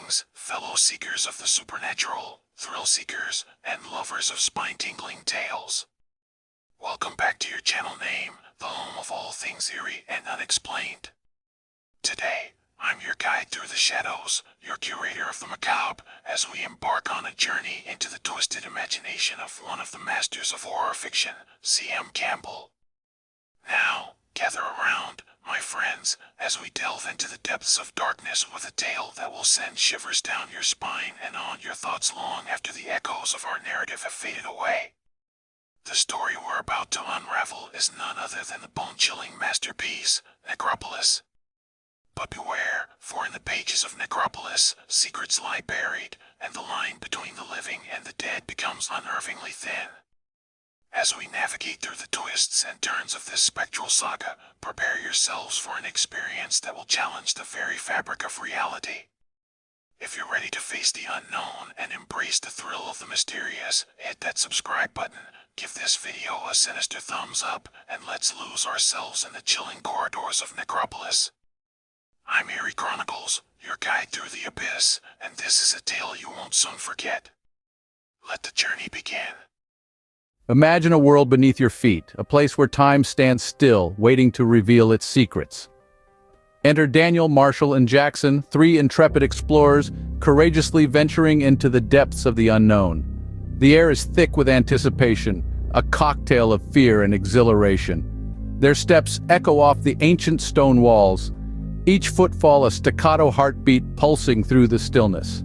Greetings, fellow seekers of the supernatural, thrill seekers, and lovers of spine-tingling tales. Welcome back to your channel name, the home of all things eerie and unexplained. Today, I'm your guide through the shadows, your curator of the macabre, as we embark on a journey into the twisted imagination of one of the masters of horror fiction, C.M. Campbell. Now, gather around, my friends, as we delve into the depths of darkness with a tale that will send shivers down your spine and on your thoughts long after the echoes of our narrative have faded away. The story we're about to unravel is none other than the bone-chilling masterpiece, Necropolis. But beware, for in the pages of Necropolis, secrets lie buried, and the line between the living and the dead becomes unnervingly thin. As we navigate through the twists and turns of this spectral saga, prepare yourselves for an experience that will challenge the very fabric of reality. If you're ready to face the unknown and embrace the thrill of the mysterious, hit that subscribe button, give this video a sinister thumbs up, and let's lose ourselves in the chilling corridors of Necropolis. I'm Eerie Chronicles, your guide through the abyss, and this is a tale you won't soon forget. Let the journey begin. Imagine a world beneath your feet, a place where time stands still, waiting to reveal its secrets. Enter Daniel, Marshall, and Jackson, three intrepid explorers, courageously venturing into the depths of the unknown. The air is thick with anticipation, a cocktail of fear and exhilaration. Their steps echo off the ancient stone walls, each footfall a staccato heartbeat pulsing through the stillness.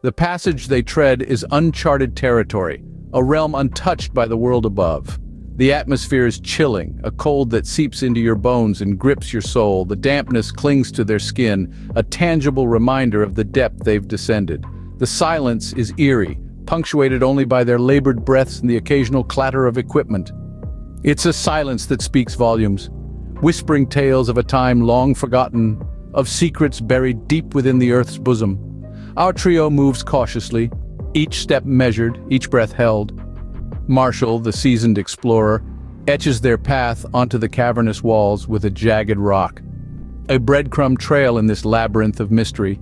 The passage they tread is uncharted territory, a realm untouched by the world above. The atmosphere is chilling, a cold that seeps into your bones and grips your soul. The dampness clings to their skin, a tangible reminder of the depth they've descended. The silence is eerie, punctuated only by their labored breaths and the occasional clatter of equipment. It's a silence that speaks volumes, whispering tales of a time long forgotten, of secrets buried deep within the earth's bosom. Our trio moves cautiously, each step measured, each breath held. Marshall, the seasoned explorer, etches their path onto the cavernous walls with a jagged rock. A breadcrumb trail in this labyrinth of mystery.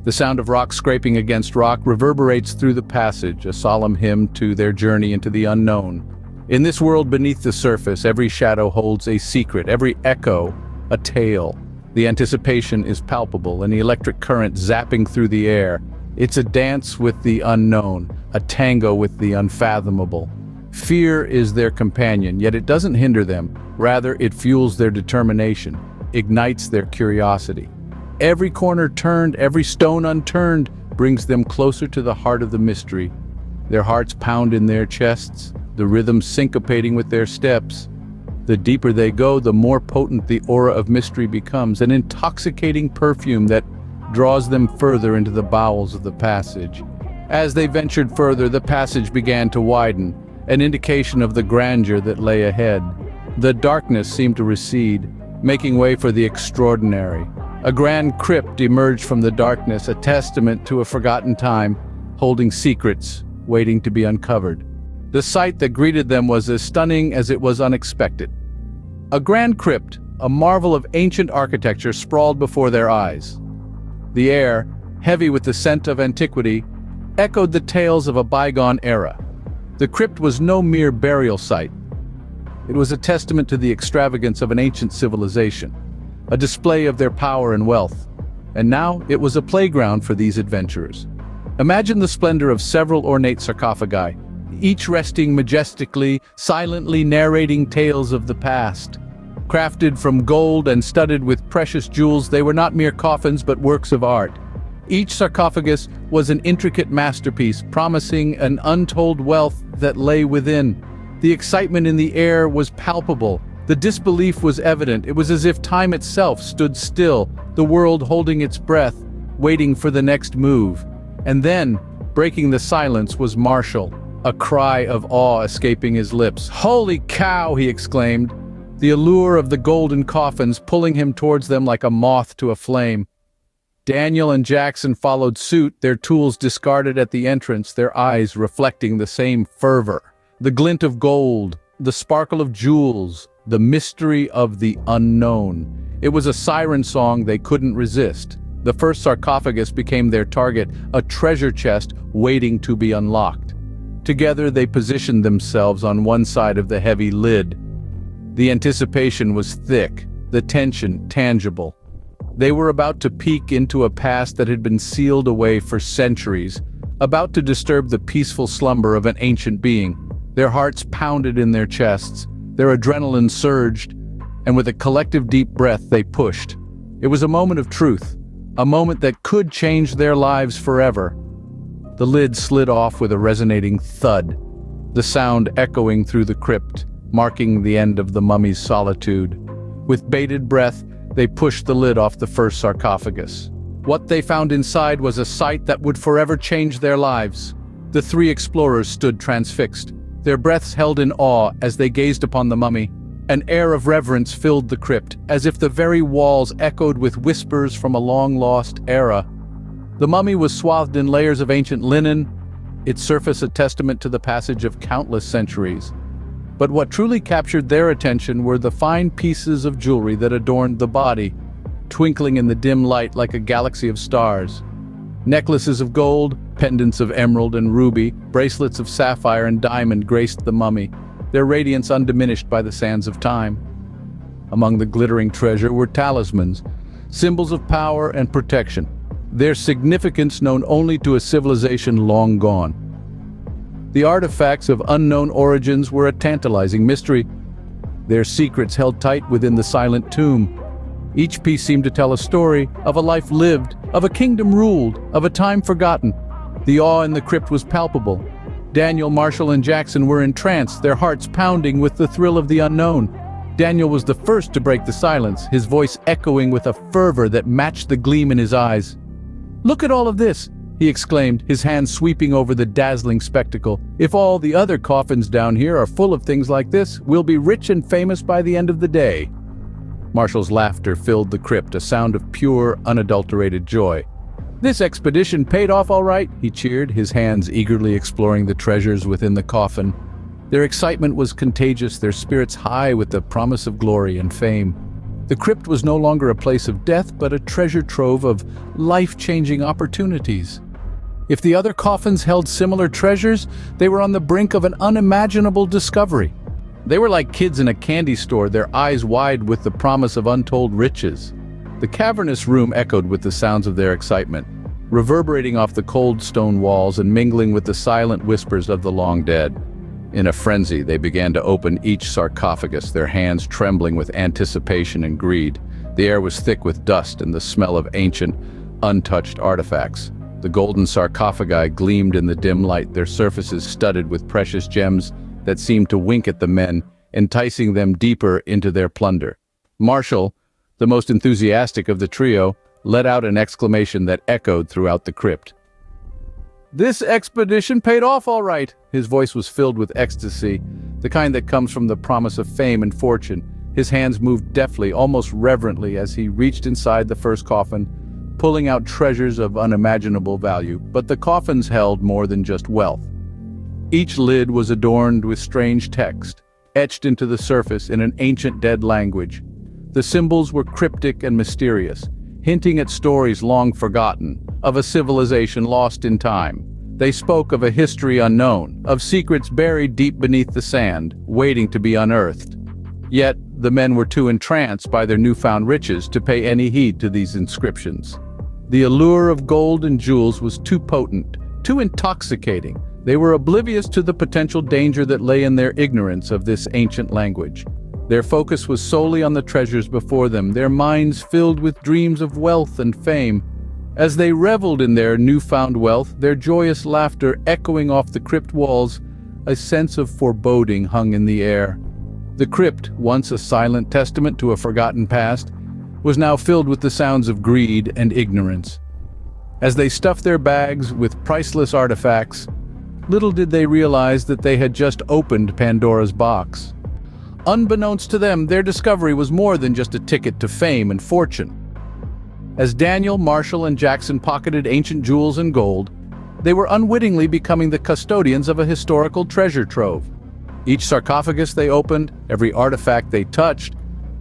The sound of rock scraping against rock reverberates through the passage, a solemn hymn to their journey into the unknown. In this world beneath the surface, every shadow holds a secret, every echo a tale. The anticipation is palpable, an electric current zapping through the air. It's a dance with the unknown, a tango with the unfathomable. Fear is their companion, yet it doesn't hinder them. Rather, it fuels their determination, ignites their curiosity. Every corner turned, every stone unturned, brings them closer to the heart of the mystery. Their hearts pound in their chests, the rhythm syncopating with their steps. The deeper they go, the more potent the aura of mystery becomes, an intoxicating perfume that draws them further into the bowels of the passage. As they ventured further, the passage began to widen, an indication of the grandeur that lay ahead. The darkness seemed to recede, making way for the extraordinary. A grand crypt emerged from the darkness, a testament to a forgotten time, holding secrets waiting to be uncovered. The sight that greeted them was as stunning as it was unexpected. A grand crypt, a marvel of ancient architecture, sprawled before their eyes. The air, heavy with the scent of antiquity, echoed the tales of a bygone era. The crypt was no mere burial site. It was a testament to the extravagance of an ancient civilization, a display of their power and wealth. And now it was a playground for these adventurers. Imagine the splendor of several ornate sarcophagi, each resting majestically, silently narrating tales of the past. Crafted from gold and studded with precious jewels, they were not mere coffins but works of art. Each sarcophagus was an intricate masterpiece, promising an untold wealth that lay within. The excitement in the air was palpable. The disbelief was evident. It was as if time itself stood still, the world holding its breath, waiting for the next move. And then, breaking the silence, was Marshall, a cry of awe escaping his lips. "Holy cow!" he exclaimed, the allure of the golden coffins pulling him towards them like a moth to a flame. Daniel and Jackson followed suit, their tools discarded at the entrance, their eyes reflecting the same fervor. The glint of gold, the sparkle of jewels, the mystery of the unknown. It was a siren song they couldn't resist. The first sarcophagus became their target, a treasure chest waiting to be unlocked. Together they positioned themselves on one side of the heavy lid. The anticipation was thick, the tension tangible. They were about to peek into a past that had been sealed away for centuries, about to disturb the peaceful slumber of an ancient being. Their hearts pounded in their chests, their adrenaline surged, and with a collective deep breath they pushed. It was a moment of truth, a moment that could change their lives forever. The lid slid off with a resonating thud, the sound echoing through the crypt, marking the end of the mummy's solitude. With bated breath, they pushed the lid off the first sarcophagus. What they found inside was a sight that would forever change their lives. The three explorers stood transfixed, their breaths held in awe as they gazed upon the mummy. An air of reverence filled the crypt, as if the very walls echoed with whispers from a long-lost era. The mummy was swathed in layers of ancient linen, its surface a testament to the passage of countless centuries. But what truly captured their attention were the fine pieces of jewelry that adorned the body, twinkling in the dim light like a galaxy of stars. Necklaces of gold, pendants of emerald and ruby, bracelets of sapphire and diamond graced the mummy, their radiance undiminished by the sands of time. Among the glittering treasure were talismans, symbols of power and protection, their significance known only to a civilization long gone. The artifacts of unknown origins were a tantalizing mystery, their secrets held tight within the silent tomb. Each piece seemed to tell a story of a life lived, of a kingdom ruled, of a time forgotten. The awe in the crypt was palpable. Daniel, Marshall, and Jackson were entranced, their hearts pounding with the thrill of the unknown. Daniel was the first to break the silence, his voice echoing with a fervor that matched the gleam in his eyes. "Look at all of this!" he exclaimed, his hands sweeping over the dazzling spectacle. "If all the other coffins down here are full of things like this, we'll be rich and famous by the end of the day." Marshall's laughter filled the crypt, a sound of pure, unadulterated joy. "This expedition paid off all right," he cheered, his hands eagerly exploring the treasures within the coffin. Their excitement was contagious, their spirits high with the promise of glory and fame. The crypt was no longer a place of death, but a treasure trove of life-changing opportunities. If the other coffins held similar treasures, they were on the brink of an unimaginable discovery. They were like kids in a candy store, their eyes wide with the promise of untold riches. The cavernous room echoed with the sounds of their excitement, reverberating off the cold stone walls and mingling with the silent whispers of the long dead. In a frenzy, they began to open each sarcophagus, their hands trembling with anticipation and greed. The air was thick with dust and the smell of ancient, untouched artifacts. The golden sarcophagi gleamed in the dim light, their surfaces studded with precious gems that seemed to wink at the men, enticing them deeper into their plunder. Marshall, the most enthusiastic of the trio, let out an exclamation that echoed throughout the crypt. "This expedition paid off all right!" His voice was filled with ecstasy, the kind that comes from the promise of fame and fortune. His hands moved deftly, almost reverently, as he reached inside the first coffin, pulling out treasures of unimaginable value. But the coffins held more than just wealth. Each lid was adorned with strange text, etched into the surface in an ancient dead language. The symbols were cryptic and mysterious, hinting at stories long forgotten, of a civilization lost in time. They spoke of a history unknown, of secrets buried deep beneath the sand, waiting to be unearthed. Yet, the men were too entranced by their newfound riches to pay any heed to these inscriptions. The allure of gold and jewels was too potent, too intoxicating. They were oblivious to the potential danger that lay in their ignorance of this ancient language. Their focus was solely on the treasures before them, their minds filled with dreams of wealth and fame. As they reveled in their newfound wealth, their joyous laughter echoing off the crypt walls, a sense of foreboding hung in the air. The crypt, once a silent testament to a forgotten past, was now filled with the sounds of greed and ignorance. As they stuffed their bags with priceless artifacts, little did they realize that they had just opened Pandora's box. Unbeknownst to them, their discovery was more than just a ticket to fame and fortune. As Daniel, Marshall, and Jackson pocketed ancient jewels and gold, they were unwittingly becoming the custodians of a historical treasure trove. Each sarcophagus they opened, every artifact they touched,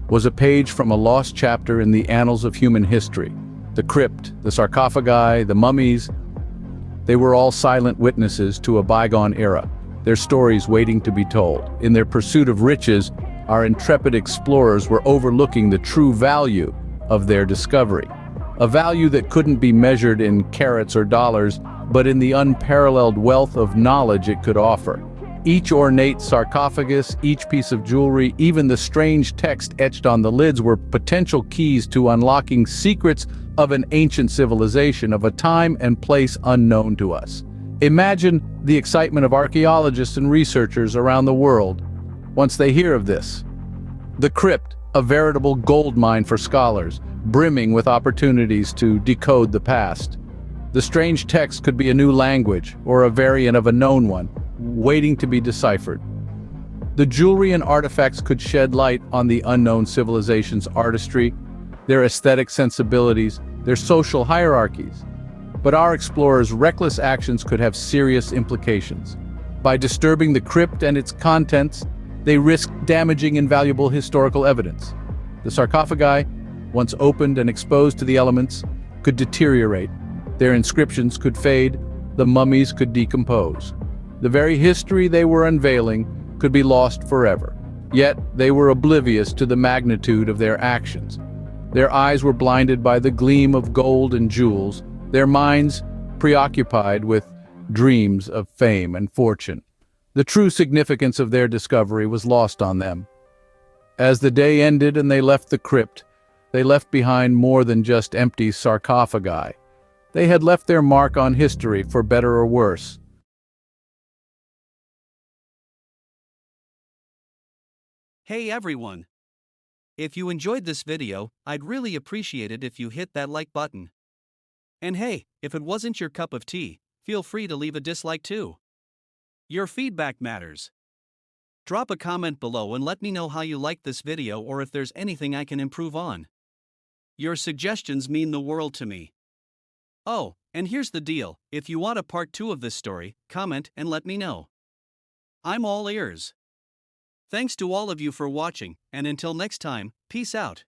was a page from a lost chapter in the annals of human history. The crypt, the sarcophagi, the mummies, they were all silent witnesses to a bygone era, their stories waiting to be told. In their pursuit of riches, our intrepid explorers were overlooking the true value of their discovery. A value that couldn't be measured in carats or dollars, but in the unparalleled wealth of knowledge it could offer. Each ornate sarcophagus, each piece of jewelry, even the strange text etched on the lids were potential keys to unlocking secrets of an ancient civilization of a time and place unknown to us. Imagine the excitement of archaeologists and researchers around the world once they hear of this. The crypt, a veritable gold mine for scholars, brimming with opportunities to decode the past. The strange text could be a new language or a variant of a known one, waiting to be deciphered. The jewelry and artifacts could shed light on the unknown civilization's artistry, their aesthetic sensibilities, their social hierarchies. But our explorers' reckless actions could have serious implications. By disturbing the crypt and its contents, they risked damaging invaluable historical evidence. The sarcophagi, once opened and exposed to the elements, could deteriorate. Their inscriptions could fade, the mummies could decompose. The very history they were unveiling could be lost forever. Yet they were oblivious to the magnitude of their actions. Their eyes were blinded by the gleam of gold and jewels, their minds preoccupied with dreams of fame and fortune. The true significance of their discovery was lost on them. As the day ended and they left the crypt, they left behind more than just empty sarcophagi. They had left their mark on history, for better or worse. Hey everyone! If you enjoyed this video, I'd really appreciate it if you hit that like button. And hey, if it wasn't your cup of tea, feel free to leave a dislike too. Your feedback matters. Drop a comment below and let me know how you liked this video or if there's anything I can improve on. Your suggestions mean the world to me. Oh, and here's the deal, if you want a part 2 of this story, comment and let me know. I'm all ears. Thanks to all of you for watching, and until next time, peace out.